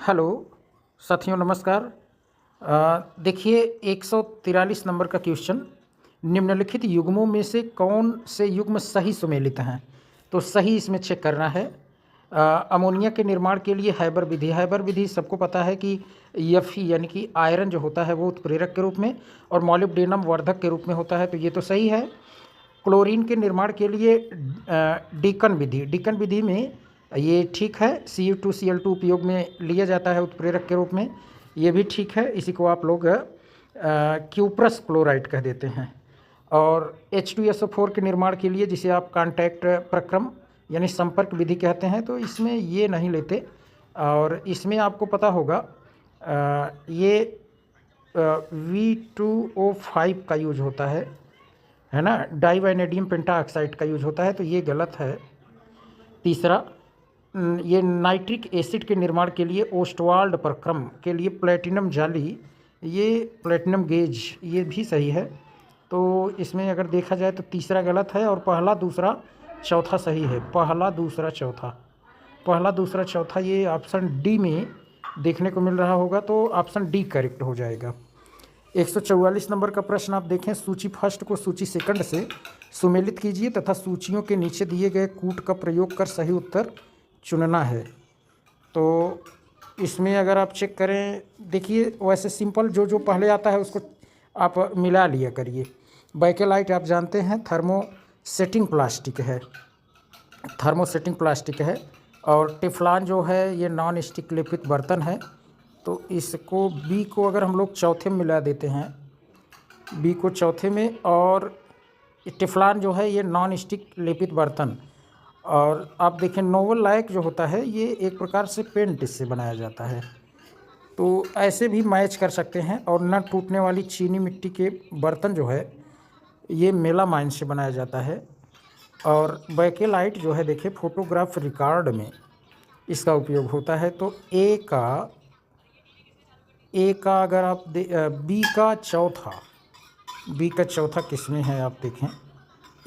Hello साथियों, नमस्कार। देखिए 143 नंबर का क्वेश्चन, निम्नलिखित युग्मों में से कौन से युग्म सही सुमेलित हैं। तो सही इसमें चेक करना है। अमोनिया के निर्माण के लिए हैबर विधि, हैबर विधि सबको पता है कि Fe यानी कि आयरन जो होता है वो उत्प्रेरक के रूप में और मोलिब्डेनम वर्धक के रूप में होता है, तो ये तो सही है। क्लोरीन के निर्माण के लिए डीकन विधि, डीकन विधि में ये ठीक है। Cu2Cl2 उपयोग में लिया जाता है उत्प्रेरक के रूप में, ये भी ठीक है। इसी को आप लोग क्यूप्रस क्लोराइड कह देते हैं। और H2SO4 के निर्माण के लिए जिसे आप कॉन्टैक्ट प्रक्रम यानी संपर्क विधि कहते हैं, तो इसमें ये नहीं लेते। और इसमें आपको पता होगा ये V2O5 का यूज होता है ना, डाइवैनेडियम पेंटाऑक्साइड का यूज होता है, तो ये गलत है। तीसरा, ये नाइट्रिक एसिड के निर्माण के लिए ओस्टवाल्ड प्रक्रम के लिए प्लेटिनम जाली, ये प्लेटिनम गेज, ये भी सही है। तो इसमें अगर देखा जाए तो तीसरा गलत है और पहला दूसरा चौथा सही है। पहला दूसरा चौथा, पहला दूसरा चौथा ये ऑप्शन डी में देखने को मिल रहा होगा, तो ऑप्शन डी करेक्ट हो जाएगा। 144 नंबर का प्रश्न आप देखें, सूची फर्स्ट को सूची सेकंड से सुमेलित कीजिए तथा सूचियों के नीचे दिए गए कूट का प्रयोग कर सही उत्तर चुनना है। तो इसमें अगर आप चेक करें, देखिए वैसे सिंपल जो जो पहले आता है उसको आप मिला लिया करिए। बैकेलाइट आप जानते हैं थर्मोसेटिंग प्लास्टिक है, थर्मोसेटिंग प्लास्टिक है। और टेफ्लॉन जो है ये नॉन स्टिक लेपित बर्तन है, तो इसको बी को अगर हम लोग चौथे में मिला देते हैं, बी को चौथे में, और टेफ्लॉन जो है ये नॉन स्टिक लेपित बर्तन। और आप देखें नोवल लाइक जो होता है ये एक प्रकार से पेंट इससे बनाया जाता है, तो ऐसे भी मैच कर सकते हैं। और न टूटने वाली चीनी मिट्टी के बर्तन जो है ये मेलामाइन से बनाया जाता है। और बैकेलाइट जो है देखिए फोटोग्राफ रिकॉर्ड में इसका उपयोग होता है। तो ए का अगर आप बी का चौथा, बी का चौथा किसमें है आप देखें,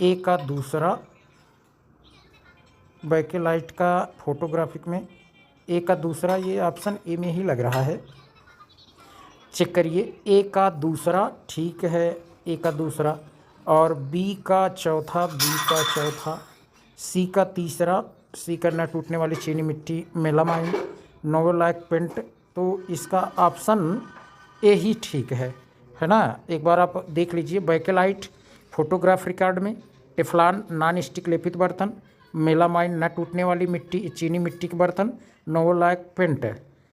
ए का दूसरा बैकेलाइट का फोटोग्राफिक में, ए का दूसरा, ये ऑप्शन ए में ही लग रहा है। चेक करिए, ए का दूसरा ठीक है, ए का दूसरा। और बी का चौथा, बी का चौथा, सी का तीसरा, सी का न टूटने वाली चीनी मिट्टी मेलामाइन नोवल लाइक पेंट, तो इसका ऑप्शन ए ही ठीक है ना। एक बार आप देख लीजिए, बैकेलाइट फोटोग्राफ रिकॉर्ड में, टेफ्लॉन नॉन स्टिक लेपित बर्तन, मेलामाइन न टूटने वाली मिट्टी चीनी मिट्टी के बर्तन, नोवल लाइक पेंट।